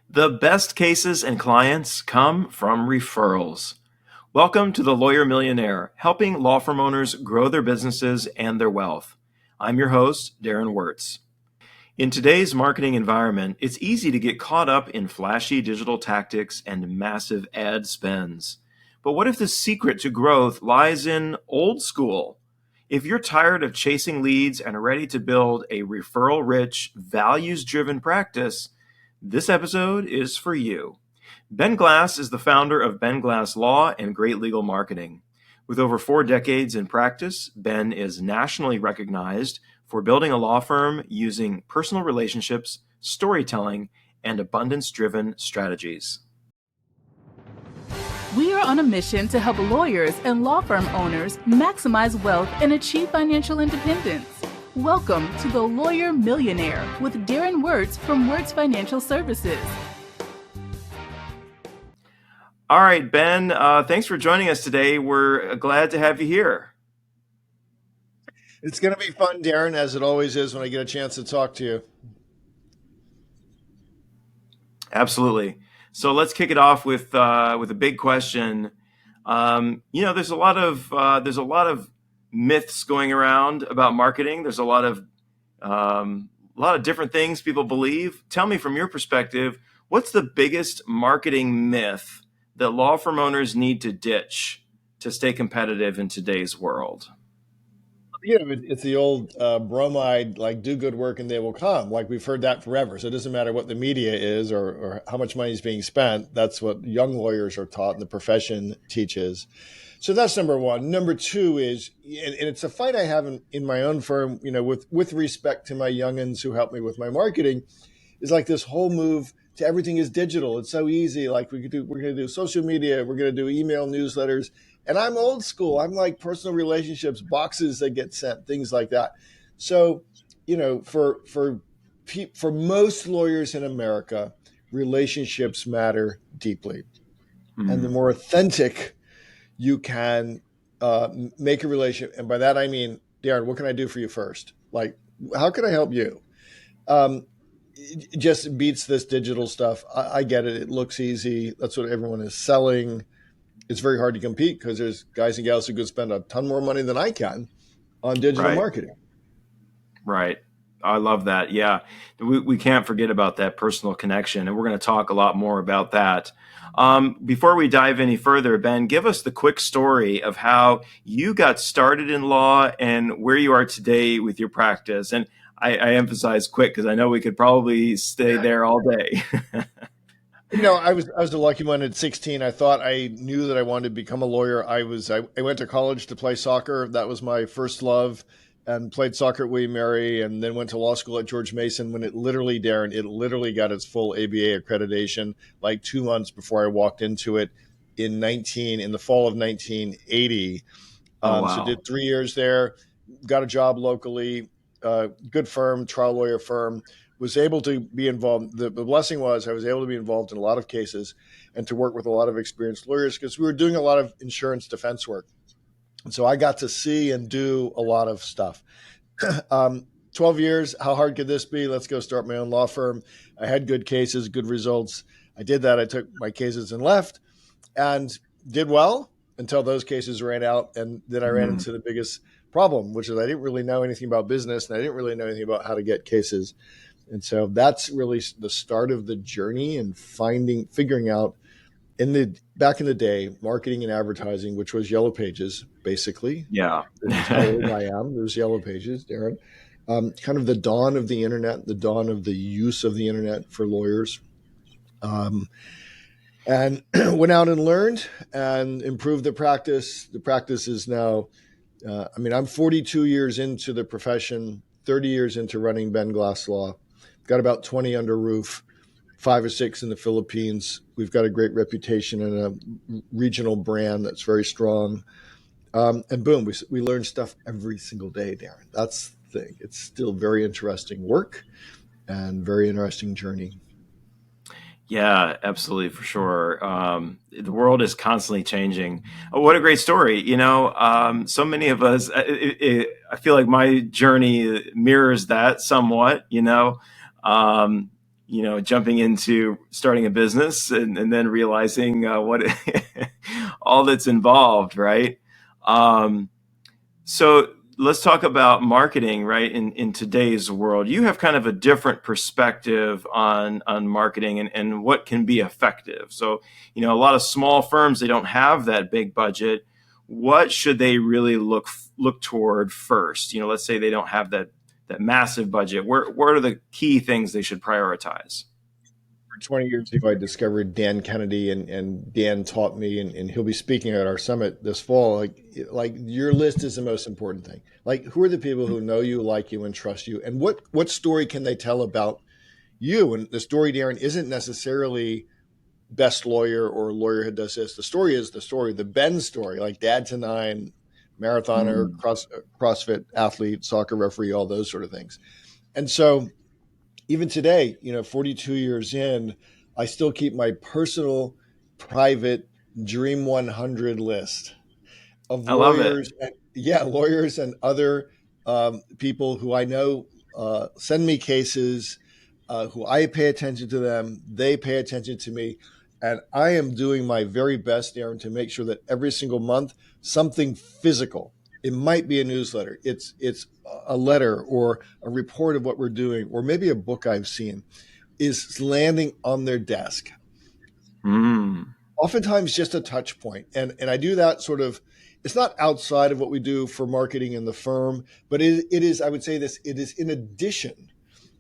The best cases and clients come from referrals. Welcome to the Lawyer Millionaire, helping law firm owners grow their businesses and their wealth. I'm your host, Darren Wurz. In today's marketing environment, it's easy to get caught up in flashy digital tactics and massive ad spends. But what if the secret to growth lies in old school? If you're tired of chasing leads and are ready to build a referral-rich, values-driven practice, this episode is for you. Ben Glass is the founder of Ben Glass Law and Great Legal Marketing. With over 4 decades in practice, Ben is nationally recognized for building a law firm using personal relationships, storytelling, and abundance-driven strategies. We are on a mission to help lawyers and law firm owners maximize wealth and achieve financial independence. Welcome to the Lawyer Millionaire with Darren Wurz from Wurz Financial Services. All right, Ben, thanks for joining us today. We're glad to have you here. It's going to be fun, Darren, as it always is when I get a chance to talk to you. Absolutely. So let's kick it off with a big question. There's a lot of myths going around about marketing. There's a lot of different things people believe. Tell me, from your perspective, what's the biggest marketing myth that law firm owners need to ditch to stay competitive in today's world? It's the old bromide, like, do good work and they will come. Like, we've heard that forever. So it doesn't matter what the media is or how much money is being spent. That's what young lawyers are taught and the profession teaches. So that's number one. Number two is, and it's a fight I have in my own firm, with respect to my youngins who help me with my marketing, is like this whole move to everything is digital. It's so easy. Like, we're going to do social media, we're going to do email newsletters. And I'm old school. I'm like personal relationships, boxes that get sent, things like that. So, for most lawyers in America, relationships matter deeply. Mm-hmm. And the more authentic you can make a relationship, and by that I mean, Darren, what can I do for you first? Like, how can I help you? It just beats this digital stuff. I get it. It looks easy. That's what everyone is selling. It's very hard to compete because there's guys and gals who could spend a ton more money than I can on digital marketing. Right. I love that. Yeah. We can't forget about that personal connection, and we're going to talk a lot more about that. Before we dive any further, Ben, give us the quick story of how you got started in law and where you are today with your practice. And I emphasize quick because I know we could probably stay there all day. I was the lucky one at 16. I thought I knew that I wanted to become a lawyer. I went to college to play soccer. That was my first love, and played soccer at William Mary, and then went to law school at George Mason when it literally got its full ABA accreditation like 2 months before I walked into it in the fall of 1980. Wow. So did 3 years there, got a job locally, good firm, trial lawyer firm. Was able to be involved. The blessing was I was able to be involved in a lot of cases and to work with a lot of experienced lawyers because we were doing a lot of insurance defense work. And so I got to see and do a lot of stuff. 12 years, how hard could this be? Let's go start my own law firm. I had good cases, good results. I did that. I took my cases and left and did well until those cases ran out. And then I ran into the biggest problem, which is I didn't really know anything about business and I didn't really know anything about how to get cases. And so that's really the start of the journey and figuring out back in the day, marketing and advertising, which was Yellow Pages, basically. Yeah. That's how old I am. There's Yellow Pages, Darren. Kind of the dawn of the internet, the dawn of the use of the internet for lawyers. And went out and learned and improved the practice. The practice is now, I'm 42 years into the profession, 30 years into running Ben Glass Law. Got about 20 under roof, 5 or 6 in the Philippines. We've got a great reputation and a regional brand that's very strong. And boom, we learn stuff every single day, Darren. That's the thing. It's still very interesting work and very interesting journey. Yeah, absolutely, for sure. The world is constantly changing. Oh, what a great story. So many of us, I feel like my journey mirrors that somewhat, jumping into starting a business and then realizing what all that's involved, right? Um, so let's talk about marketing, right? In today's world, you have kind of a different perspective on marketing and what can be effective. So, a lot of small firms, they don't have that big budget. What should they really look toward first? Let's say they don't have that massive budget. What are the key things they should prioritize? 20 years ago, I discovered Dan Kennedy, and Dan taught me, and he'll be speaking at our summit this fall. Like your list is the most important thing. Like, who are the people who know you, like you, and trust you, and what story can they tell about you? And the story, Darren, isn't necessarily best lawyer or lawyer who does this. The story is the story, the Ben story, like dad to nine, marathoner, CrossFit athlete, soccer referee, all those sort of things. And so even today, 42 years in, I still keep my personal, private Dream 100 list of I love it. lawyers. Lawyers and other people who I know send me cases, who I pay attention to them. They pay attention to me. And I am doing my very best, Darren, to make sure that every single month, something physical. It might be a newsletter. It's a letter or a report of what we're doing, or maybe a book I've seen, is landing on their desk. Oftentimes just a touch point. And I do that sort of, it's not outside of what we do for marketing in the firm, but it is, I would say this, it is in addition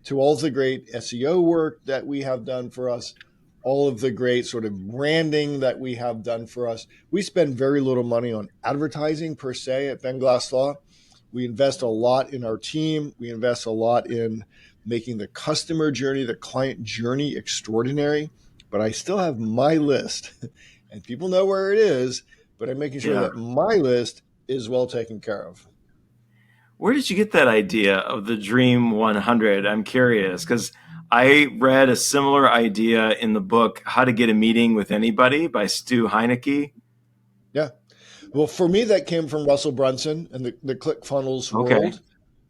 to all the great SEO work that we have done for us, all of the great sort of branding that we have done for us. We spend very little money on advertising per se at Ben Glass Law. We invest a lot in our team. We invest a lot in making the customer journey, the client journey extraordinary. But I still have my list, and people know where it is, but I'm making sure that my list is well taken care of. Where did you get that idea of the Dream 100? I'm curious because I read a similar idea in the book, How to Get a Meeting with Anybody by Stu Heinecke. Yeah. Well, for me, that came from Russell Brunson and the ClickFunnels world.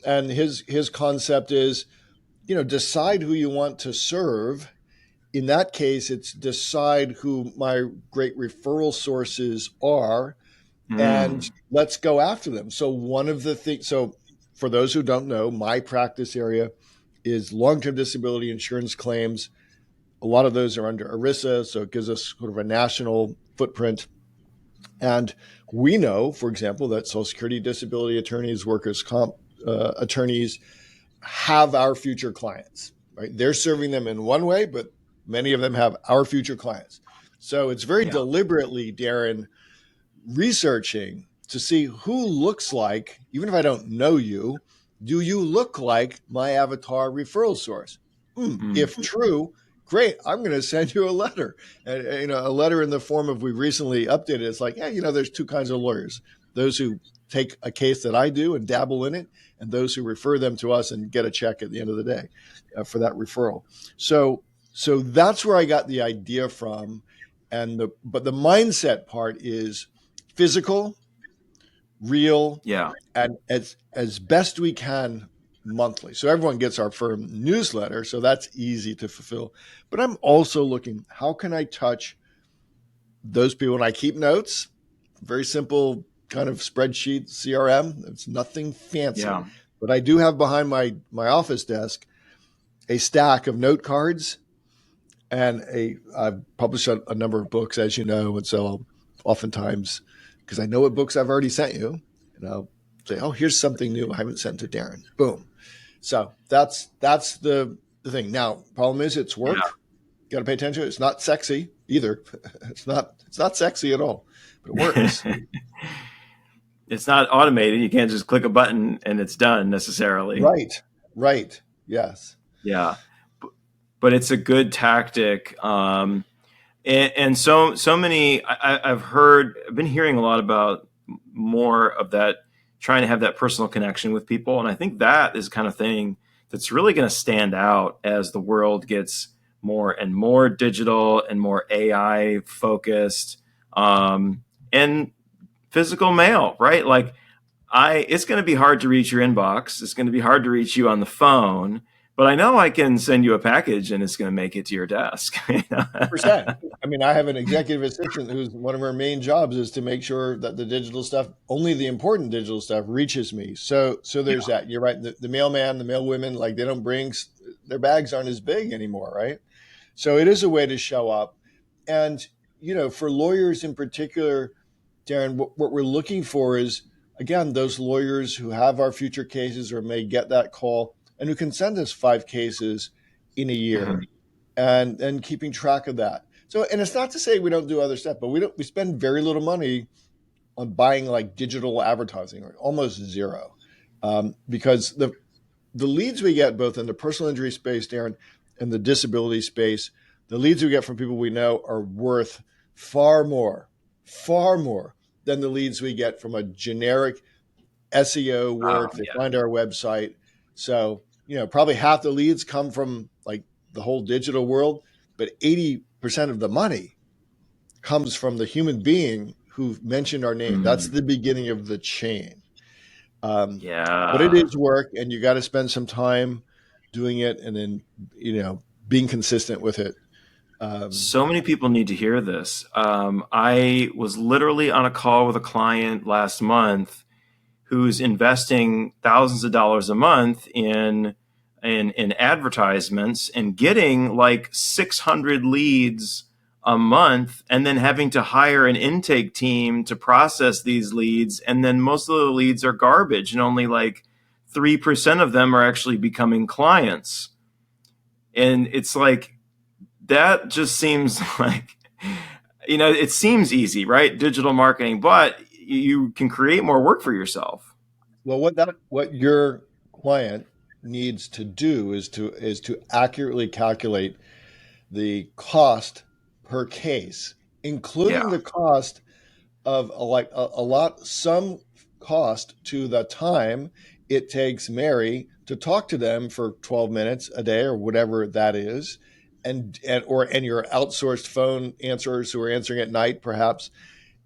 And his concept is, decide who you want to serve. In that case, it's decide who my great referral sources are, and let's go after them. So one of the things, for those who don't know, my practice area is long-term disability insurance claims. A lot of those are under ERISA, so it gives us sort of a national footprint. And we know, for example, that Social Security disability attorneys, workers' comp attorneys have our future clients, right? They're serving them in one way, but many of them have our future clients. So it's very deliberately, Darren, researching to see who looks like, even if I don't know you, do you look like my avatar referral source? If true, great. I'm going to send you a letter, and a letter in the form of, we recently updated. It's like, there's two kinds of lawyers: those who take a case that I do and dabble in it, and those who refer them to us and get a check at the end of the day for that referral. So that's where I got the idea from, but the mindset part is physical, real, and as best we can monthly. So everyone gets our firm newsletter, so that's easy to fulfill. But I'm also looking, how can I touch those people? And I keep notes, very simple kind of spreadsheet, CRM. It's nothing fancy, but I do have behind my office desk a stack of note cards, and I've published a number of books, as you know, and so I'll oftentimes, because I know what books I've already sent you, and I'll say, here's something new I haven't sent to Darren. Boom. So that's the thing. Now, problem is, it's work. You got to pay attention. It's not sexy either. It's not sexy at all, but it works. It's not automated. You can't just click a button and it's done necessarily. Right. Yes. Yeah. But it's a good tactic. And so many, I've been hearing a lot about more of that, trying to have that personal connection with people. And I think that is the kind of thing that's really going to stand out as the world gets more and more digital and more AI focused, and physical mail, right? Like it's going to be hard to reach your inbox. It's going to be hard to reach you on the phone, But I know I can send you a package and it's going to make it to your desk. 100%. I mean, I have an executive assistant who's one of her main jobs is to make sure that the digital stuff, only the important digital stuff, reaches me. So there's that. You're right. The mailman, the mailwomen, like they don't bring, their bags aren't as big anymore, right? So it is a way to show up. And, for lawyers in particular, Darren, what we're looking for is, again, those lawyers who have our future cases or may get that call and who can send us 5 cases in a year and keeping track of that. So, and it's not to say we don't do other stuff, but we spend very little money on buying like digital advertising, or almost zero, because the leads we get both in the personal injury space, Darren, and the disability space, the leads we get from people we know are worth far more than the leads we get from a generic SEO work. They find our website. So, probably half the leads come from like the whole digital world, but 80% of the money comes from the human being who mentioned our name. That's the beginning of the chain. But it is work, and you got to spend some time doing it, and then, being consistent with it. So many people need to hear this. I was literally on a call with a client last month who's investing thousands of dollars a month in advertisements and getting like 600 leads a month, and then having to hire an intake team to process these leads. And then most of the leads are garbage, and only like 3% of them are actually becoming clients. And it's like, that just seems like, it seems easy, right? Digital marketing, but you can create more work for yourself. Well, what your client needs to do is to accurately calculate the cost per case, including the cost of some cost to the time it takes Mary to talk to them for 12 minutes a day or whatever that is, and your outsourced phone answerers who are answering at night perhaps,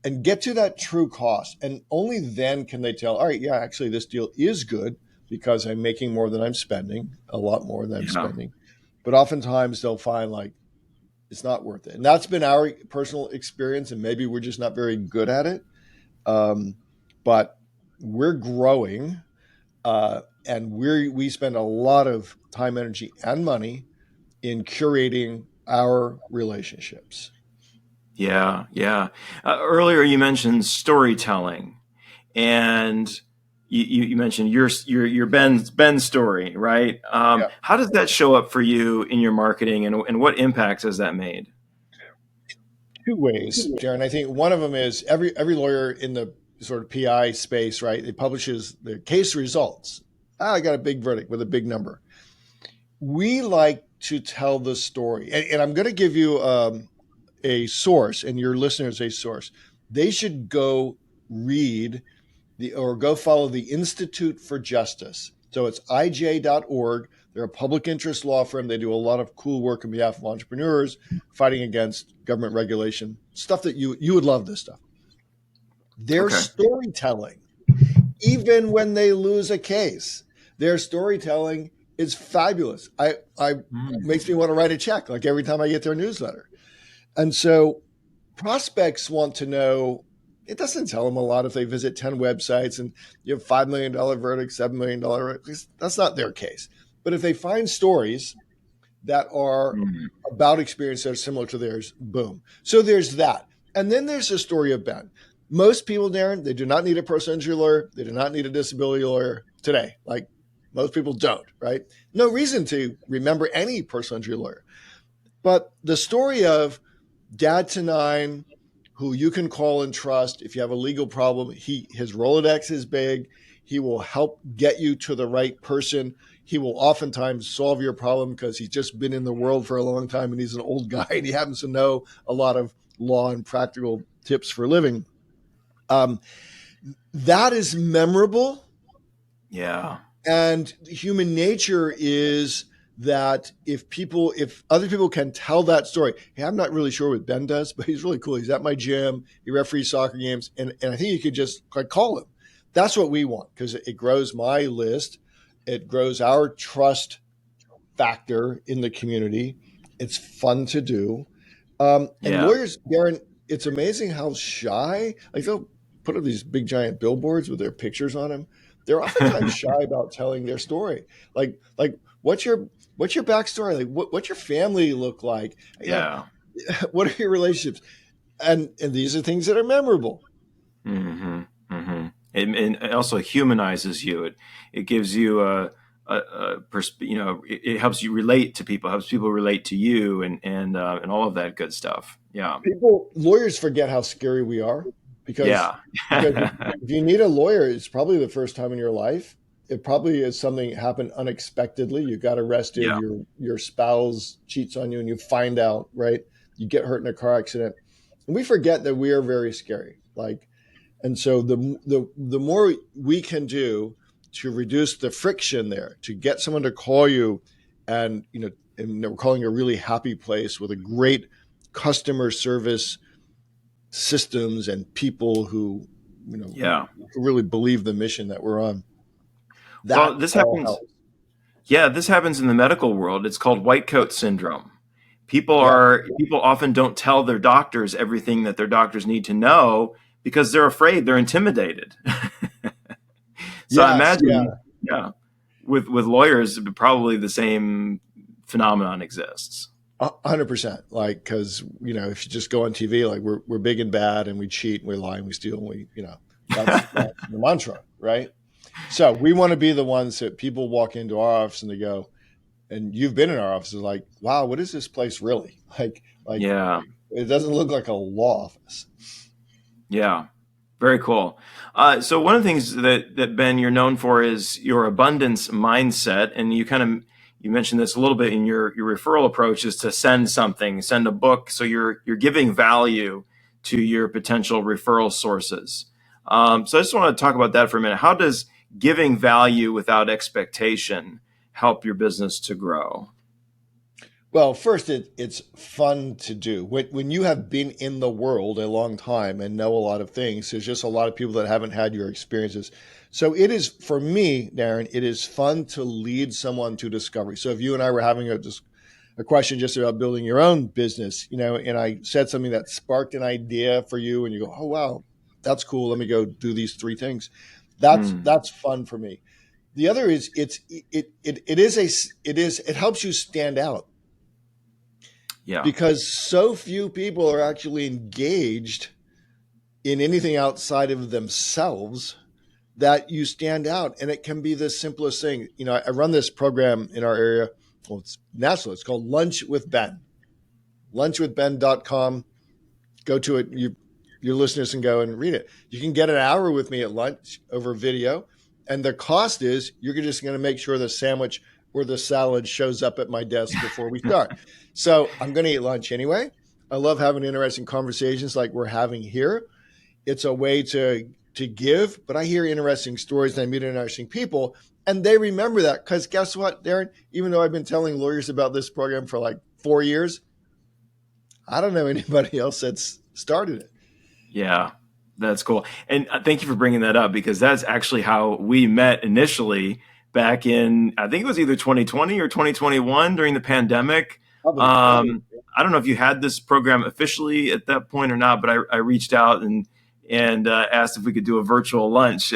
and get to that true cost. And only then can they tell, all right, yeah, actually this deal is good because I'm making more than I'm spending, a lot more than I'm spending. But oftentimes they'll find like it's not worth it. And that's been our personal experience, and maybe we're just not very good at it. But we're growing, and we spend a lot of time, energy, and money in curating our relationships. Yeah. Earlier you mentioned storytelling, and you mentioned your Ben's story, right? How does that show up for you in your marketing, and what impacts has that made? 2 ways, Darren. I think one of them is every lawyer in the sort of PI space, right? It publishes the case results. I got a big verdict with a big number. We like to tell the story, and I'm going to give you a source, and your listeners a source. They should go read or go follow the Institute for Justice. So it's ij.org. They're a public interest law firm. They do a lot of cool work on behalf of entrepreneurs fighting against government regulation, stuff that you would love this stuff. Their storytelling, even when they lose a case, their storytelling is fabulous. Makes me want to write a check like every time I get their newsletter. And so prospects want to know, it doesn't tell them a lot if they visit 10 websites and you have $5 million verdict, $7 million verdict. That's not their case. But if they find stories that are about experience that are similar to theirs, boom. So there's that. And then there's the story of Ben. Most people, Darren, they do not need a personal injury lawyer. They do not need a disability lawyer today. Like most people don't, right? No reason to remember any personal injury lawyer. But the story of dad to 9, who you can call and trust if you have a legal problem, his Rolodex is big. He will help get you to the right person. He will oftentimes solve your problem because he's just been in the world for a long time and he's an old guy and he happens to know a lot of law and practical tips for living. That is memorable. Yeah. And human nature is that if other people can tell that story, hey, I'm not really sure what Ben does, but he's really cool. He's at my gym. He referees soccer games. And I think you could just call him. That's what we want because it grows my list. It grows our trust factor in the community. It's fun to do. And Yeah. lawyers, Darren, it's amazing how shy, like they'll put up these big giant billboards with their pictures on them. They're oftentimes shy about telling their story. Like what's your backstory? Like what's your family look like? You know, Yeah. what are your relationships? And these are things that are memorable. Hmm. Hmm. And also humanizes you. It gives you it helps you relate to people, helps people relate to you, and all of that good stuff. Yeah. Lawyers forget how scary we are because Yeah. because if you need a lawyer, it's probably the first time in your life. It probably is something that happened unexpectedly. You got arrested, Yeah. your spouse cheats on you, and you find out, right? You get hurt in a car accident, and we forget that we are very scary. And so the more we can do to reduce the friction there, to get someone to call you, and and we're calling a really happy place with a great customer service systems and people who Yeah. who really believe the mission that we're on. Well, That this all happens. helps. Yeah, this happens in the medical world. It's called white coat syndrome. Yeah, People often don't tell their doctors everything that their doctors need to know because they're afraid, they're intimidated. So I yes, yeah, imagine, yeah, with lawyers, probably the same phenomenon exists. 100%. Like, because if you just go on TV, like we're big and bad, and we cheat, and we lie, and we steal, and we that's the mantra, right? So we want to be the ones that people walk into our office and they go, and you've been in our offices, like, wow, what is this place really like? Yeah, It doesn't look like a law office. yeah, very cool. So one of the things that Ben you're known for is your abundance mindset, and you mentioned this a little bit in your referral approach is to send something, send a book, so you're giving value to your potential referral sources. So I just want to talk about that for a minute. How does giving value without expectation help your business to grow? Well, first, it's fun to do. When you have been in the world a long time and know a lot of things, there's just a lot of people that haven't had your experiences. So it is, for me, Darren, it is fun to lead someone to discovery. So if you and I were having a question just about building your own business, and I said something that sparked an idea for you, and you go, "Oh wow, that's cool. Let me go do these three things." Hmm. That's fun for me. The other is it helps you stand out Yeah, because so few people are actually engaged in anything outside of themselves that you stand out. And it can be the simplest thing. I run this program in our area. Well, it's national. It's called Lunch with Ben. Lunchwithben.com. Go to it. Your listeners can go and read it. You can get an hour with me at lunch over video. And the cost is you're just going to make sure the sandwich or the salad shows up at my desk before we start. So I'm going to eat lunch anyway. I love having interesting conversations like we're having here. It's a way to give, but I hear interesting stories and I meet interesting people, and they remember that because guess what, Darren? Even though I've been telling lawyers about this program for like 4 years, I don't know anybody else that's started it. yeah, that's cool. And thank you for bringing that up because that's actually how we met initially back in, I think it was either 2020 or 2021 during the pandemic. Probably. I don't know if you had this program officially at that point or not, but I reached out and asked if we could do a virtual lunch.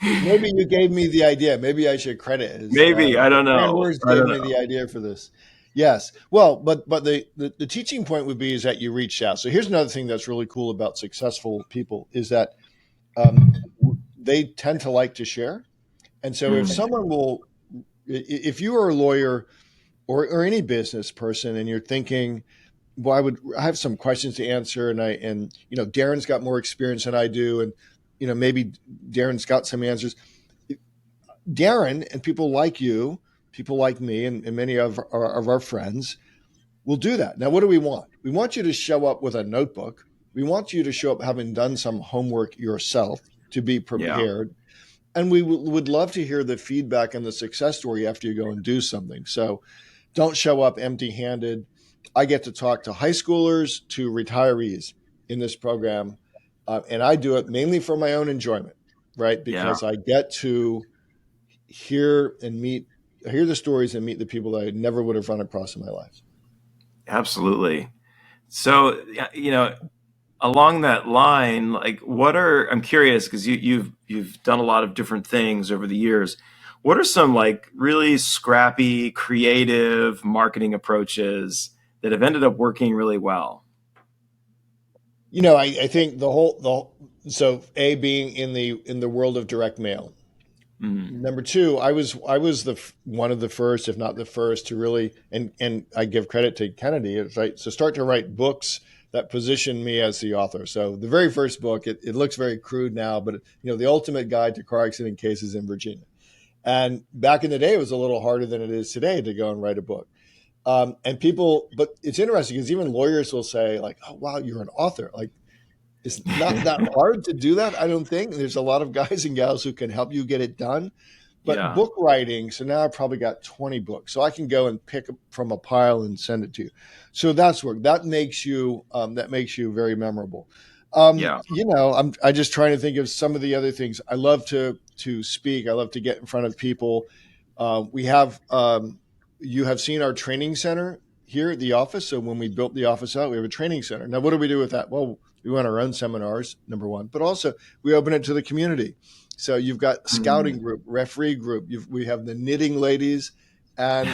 Maybe you gave me the idea. Maybe I should credit as Maybe, I don't Darren know. Wurz I gave don't me the know. idea for this. Yes. Well, but the teaching point would be is that you reached out. So here's another thing that's really cool about successful people is that um, they tend to like to share. And so if Mm, someone if you are a lawyer or any business person and you're thinking, well, I have some questions to answer, and Darren's got more experience than I do, and maybe Darren's got some answers. Darren and people like you, people like me, and many of our friends will do that. Now, what do we want? We want you to show up with a notebook. We want you to show up having done some homework yourself to be yeah, prepared. And we would love to hear the feedback and the success story after you go and do something. So don't show up empty handed. I get to talk to high schoolers, to retirees in this program. And I do it mainly for my own enjoyment, right? yeah, Because I get to hear and meet hear the stories and meet the people that I never would have run across in my life. Absolutely. So, along that line, like I'm curious because you've done a lot of different things over the years. What are some like really scrappy, creative marketing approaches that have ended up working really well? I think so A, being in the world of direct mail. Mm. Number two, I was one of the first, if not the first, to really, and I give credit to Kennedy, it's right. So start to write books that position me as the author. So the very first book, it looks very crude now, but the ultimate guide to car accident cases in Virginia. And back in the day, it was a little harder than it is today to go and write a book. But it's interesting because even lawyers will say like, "Oh, wow, you're an author." Like, it's not that hard to do that. I don't think there's a lot of guys and gals who can help you get it done. But Yeah. book writing, so now I've probably got 20 books, so I can go and pick from a pile and send it to you. So that's work. That makes you very memorable. Yeah. I just trying to think of some of the other things. I love to speak. I love to get in front of people. We have You have seen our training center here at the office. So when we built the office out, we have a training center. Now, what do we do with that? Well, we run our own seminars, number one, but also we open it to the community. So you've got scouting Mm. group, referee group. We have the knitting ladies, and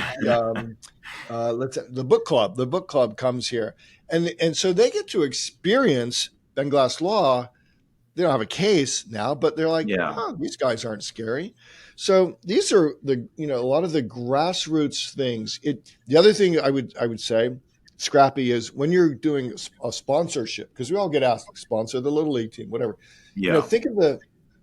the book club. The book club comes here, and so they get to experience Ben Glass Law. They don't have a case now, but they're like, Yeah. huh, these guys aren't scary. So these are a lot of the grassroots things. The other thing I would say, Scrappy, is when you're doing a sponsorship, because we all get asked, sponsor the Little League team, whatever. Yeah. Think of the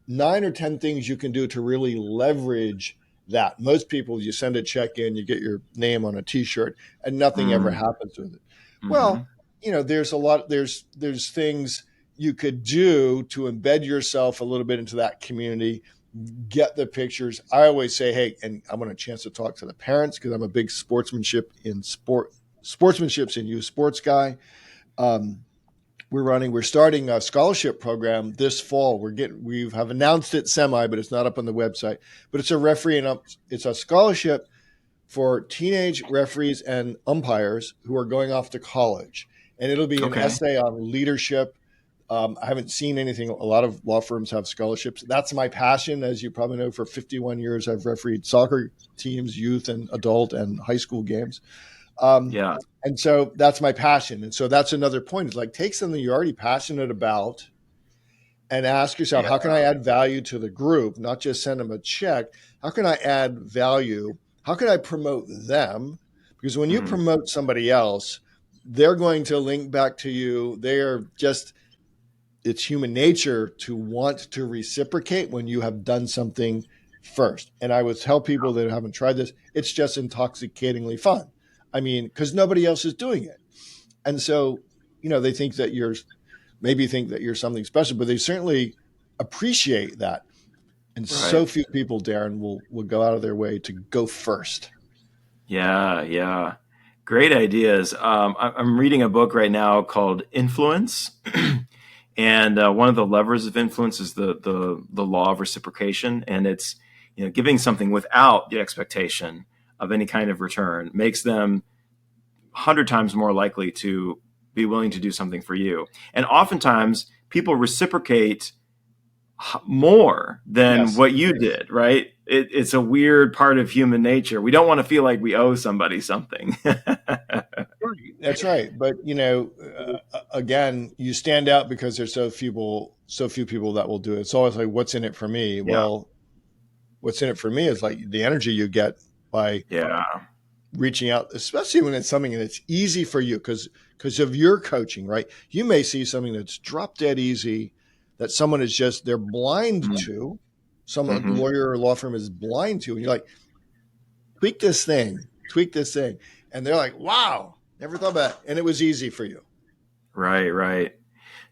9 or 10 things you can do to really leverage that. Most people, you send a check in, you get your name on a T-shirt, and nothing ever Mm. happens with it. Hmm. Well, there's a lot. There's things you could do to embed yourself a little bit into that community, get the pictures. I always say, hey, and I want a chance to talk to the parents because I'm a big sportsmanship's in youth sports guy. Um, we're starting a scholarship program this fall. We have announced it but it's not up on the website. But it's a it's a scholarship for teenage referees and umpires who are going off to college, and it'll be an Okay. essay on leadership. I haven't seen anything. A lot of law firms have scholarships. That's my passion. As you probably know, for 51 years, I've refereed soccer teams, youth and adult and high school games. Um, Yeah. and so that's my passion. And so that's another point. It's like, take something you're already passionate about and ask yourself, Yeah. how can I add value to the group? Not just send them a check. How can I add value? How can I promote them? Because when you Mm. promote somebody else, they're going to link back to you. It's human nature to want to reciprocate when you have done something first. And I would tell people that haven't tried this, it's just intoxicatingly fun. I mean, because nobody else is doing it. And so, they think that maybe think that you're something special, but they certainly appreciate that. And Right. so few people, Darren, will go out of their way to go first. Yeah. Yeah. Great ideas. I'm reading a book right now called Influence. And one of the levers of influence is the law of reciprocation, and it's giving something without the expectation of any kind of return makes them 100 times more likely to be willing to do something for you. And oftentimes, people reciprocate more than Yes, what you did. Right? It's a weird part of human nature. We don't want to feel like we owe somebody something. that's right. But again, you stand out because there's so few people that will do it. It's always like, what's in it for me? Yeah. Well, what's in it for me is like the energy you get by Yeah. reaching out, especially when it's something that's easy for you because of your coaching, right? You may see something that's drop dead easy that someone is just they're blind to. Some Mm-hmm. lawyer or law firm is blind to, and you're like, tweak this thing, and they're like, wow, never thought about it, and it was easy for you. Right. Right.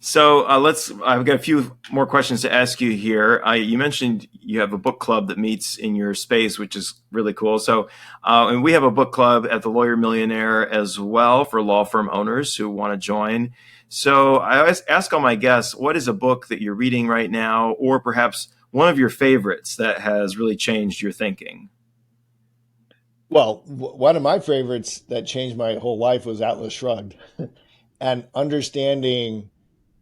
So I've got a few more questions to ask you here. You mentioned you have a book club that meets in your space, which is really cool. So, and we have a book club at the Lawyer Millionaire as well for law firm owners who want to join. So I always ask all my guests, what is a book that you're reading right now, or perhaps one of your favorites that has really changed your thinking? Well, one of my favorites that changed my whole life was Atlas Shrugged, and understanding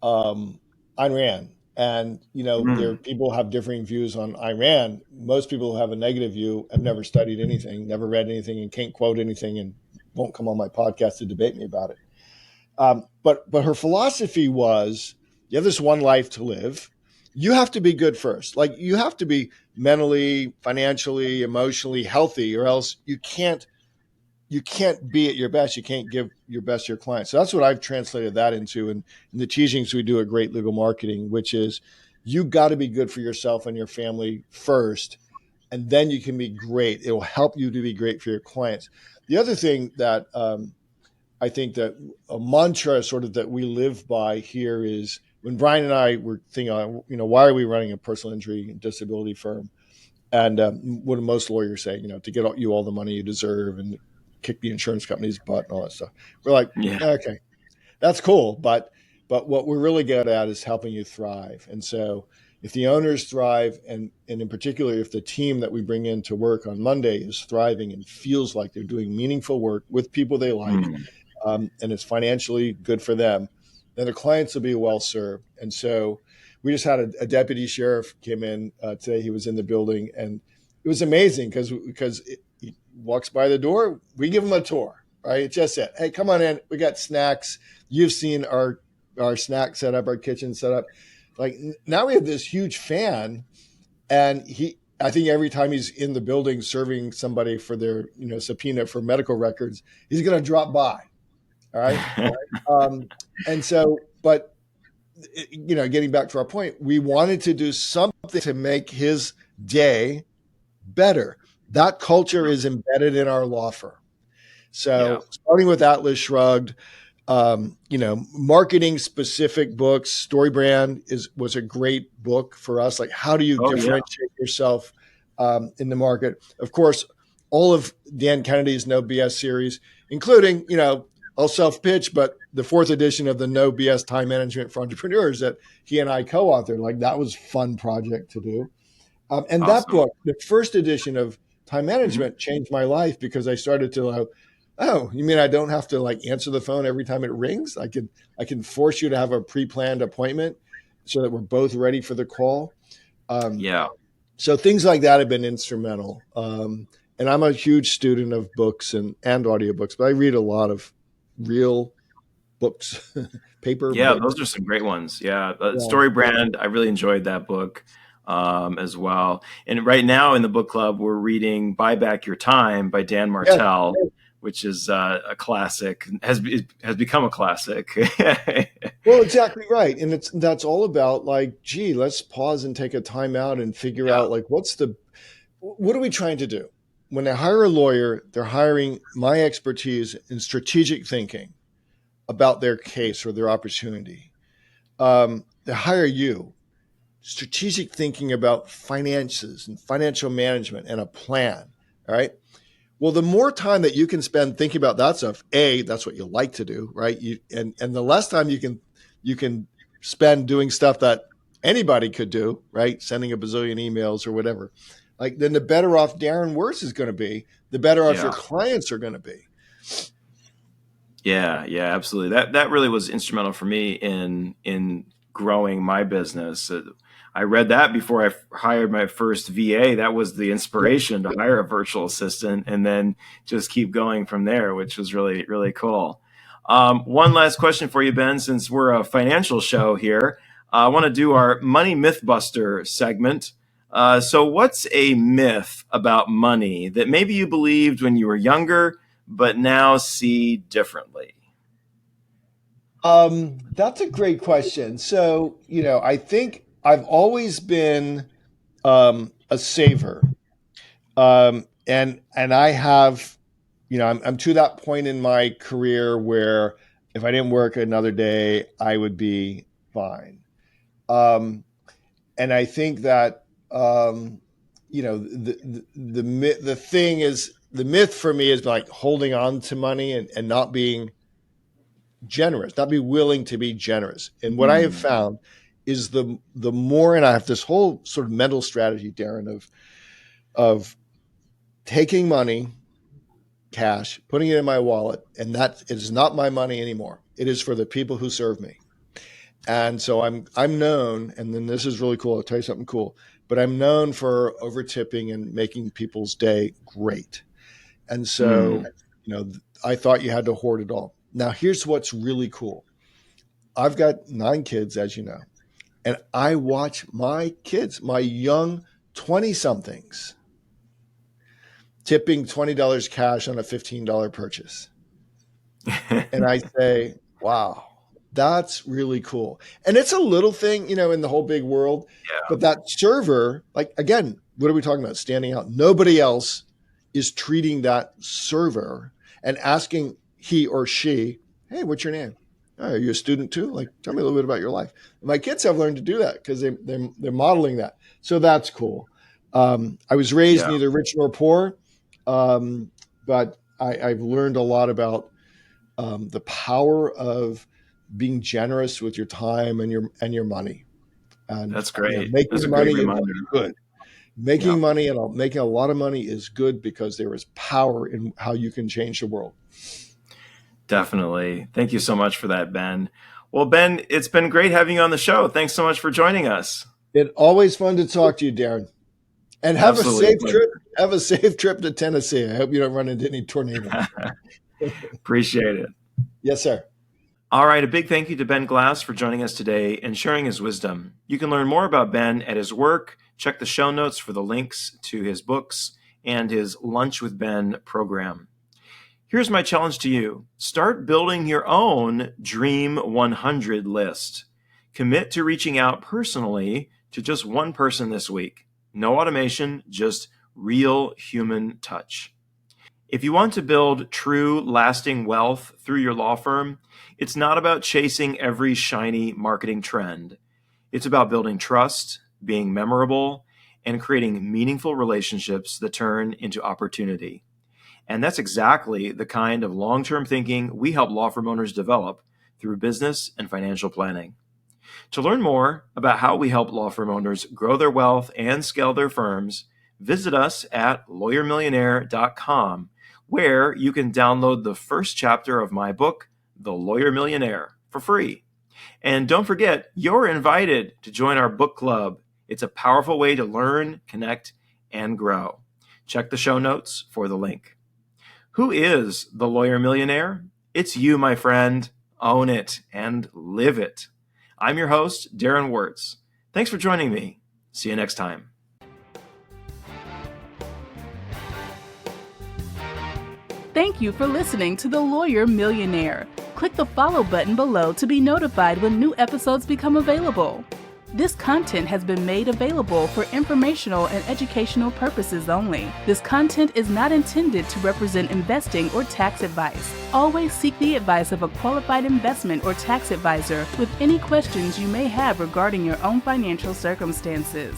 um, Iran. And there Mm, people have differing views on Iran. Most people who have a negative view have never studied anything, never read anything, and can't quote anything, and won't come on my podcast to debate me about it. But her philosophy was, you have this one life to live. You have to be good first. Like, you have to be mentally, financially, emotionally healthy, or else you can't be at your best. You can't give your best to your clients. So that's what I've translated that into in the teachings we do at Great Legal Marketing, which is, you got to be good for yourself and your family first, and then you can be great. It will help you to be great for your clients. The other thing that I think that a mantra sort of that we live by here is, when Brian and I were thinking, why are we running a personal injury and disability firm? And what do most lawyers say? To get you all the money you deserve and kick the insurance company's butt and all that stuff. We're like, yeah. okay, that's cool, but what we're really good at is helping you thrive. And so, if the owners thrive, and in particular, if the team that we bring in to work on Monday is thriving and feels like they're doing meaningful work with people they like, Mm, and it's financially good for them, then the clients will be well served. And so, we just had a deputy sheriff came in today. He was in the building, and it was amazing because he walks by the door, we give him a tour. Right, it's just it. Hey, come on in. We got snacks. You've seen our snack setup, our kitchen setup. Like, now we have this huge fan, and I think every time he's in the building serving somebody for their subpoena for medical records, he's going to drop by. All right. Um, and so, but getting back to our point, we wanted to do something to make his day better. That culture is embedded in our law firm. yeah. So, starting with Atlas Shrugged, marketing specific books. Story Brand was a great book for us. Like, how do you Oh, yeah. differentiate yourself in the market? Of course, all of Dan Kennedy's No BS series, including I'll self pitch, but the fourth edition of the No BS Time Management for Entrepreneurs that he and I co-authored. Like, that was a fun project to do. And that Awesome. book, the first edition of Time Mhm. Management, changed my life, because I started to oh, you mean I don't have to like answer the phone every time it rings? I can force you to have a pre-planned appointment so that we're both ready for the call. Um, Yeah. so things like that have been instrumental. And I'm a huge student of books and audiobooks, but I read a lot of real books, paper Yeah, books. those are some great ones. Yeah, Yeah. Story Brand, I really enjoyed that book as well. And right now in the book club, we're reading "Buy Back Your Time" by Dan Yes. Martell, which is a classic, has become a classic. Well, exactly right. And that's all about, like, gee, let's pause and take a time out and figure Yeah. out, like, what are we trying to do? When they hire a lawyer, they're hiring my expertise in strategic thinking about their case or their opportunity. They hire you, strategic thinking about finances and financial management and a plan. All right. Well, the more time that you can spend thinking about that stuff, that's what you like to do, right? And the less time you can spend doing stuff that anybody could do, right? Sending a bazillion emails or whatever. Like, then the better off Darren Wurz is going to be, the better off your Yeah. clients are going to be. Yeah, yeah, absolutely. That really was instrumental for me in growing my business. I read that before I hired my first VA. That was the Yep. inspiration to hire a virtual assistant, and then just keep going from there, which was really really cool. One last question for you, Ben, since we're a financial show here. I want to do our Money Mythbuster segment. So, what's a myth about money that maybe you believed when you were younger, but now see differently? That's a great question. So, I think I've always been a saver. And I have, I'm to that point in my career where if I didn't work another day, I would be fine. Um, and I think that, the thing is, the myth for me is like holding on to money and not being generous, not be willing to be generous. And what I have Mm, found is the more, and I have this whole sort of mental strategy, Darren, of taking money cash, putting it in my wallet, and that is not my money anymore. It is for the people who serve me. And so I'm known, and then this is really cool. I'll tell you something cool, but I'm known for over tipping and making people's day great. And so, I thought you had to hoard it all. Now, here's what's really cool. I've got 9 kids, as you know, and I watch my kids, my young 20-somethings, tipping $20 cash on a $15 purchase. And I say, wow, that's really cool. And it's a little thing, in the whole big world. Yeah. But that server, like, again, what are we talking about? Standing out. Nobody else is treating that server and asking he or she, hey, what's your name? Oh, are you a student too? Like, tell me a little bit about your life. And my kids have learned to do that because they're modeling that. So that's cool. I was raised neither rich nor poor, but I've learned a lot about the power of being generous with your time and your money. And that's great. Making that's money is good. Making money and making a lot of money is good because there is power in how you can change the world. Definitely. Thank you so much for that, Ben. Well, Ben, it's been great having you on the show. Thanks so much for joining us. It's always fun to talk to you, Darren. And have Absolutely. a safe trip. Have a safe trip to Tennessee. I hope you don't run into any tornadoes. Appreciate it. Yes, sir. All right. A big thank you to Ben Glass for joining us today and sharing his wisdom. You can learn more about Ben at his work. Check the show notes for the links to his books and his Lunch with Ben program. Here's my challenge to you. Start building your own Dream 100 list. Commit to reaching out personally to just one person this week. No automation, just real human touch. If you want to build true, lasting wealth through your law firm, it's not about chasing every shiny marketing trend. It's about building trust, being memorable, and creating meaningful relationships that turn into opportunity. And that's exactly the kind of long-term thinking we help law firm owners develop through business and financial planning. To learn more about how we help law firm owners grow their wealth and scale their firms, visit us at lawyermillionaire.com, where you can download the first chapter of my book, The Lawyer Millionaire, for free. And don't forget, you're invited to join our book club. It's a powerful way to learn, connect, and grow. Check the show notes for the link. Who is the Lawyer Millionaire? It's you, my friend. Own it and live it. I'm your host, Darren Wurz. Thanks for joining me. See you next time. Thank you for listening to The Lawyer Millionaire. Click the follow button below to be notified when new episodes become available. This content has been made available for informational and educational purposes only. This content is not intended to represent investing or tax advice. Always seek the advice of a qualified investment or tax advisor with any questions you may have regarding your own financial circumstances.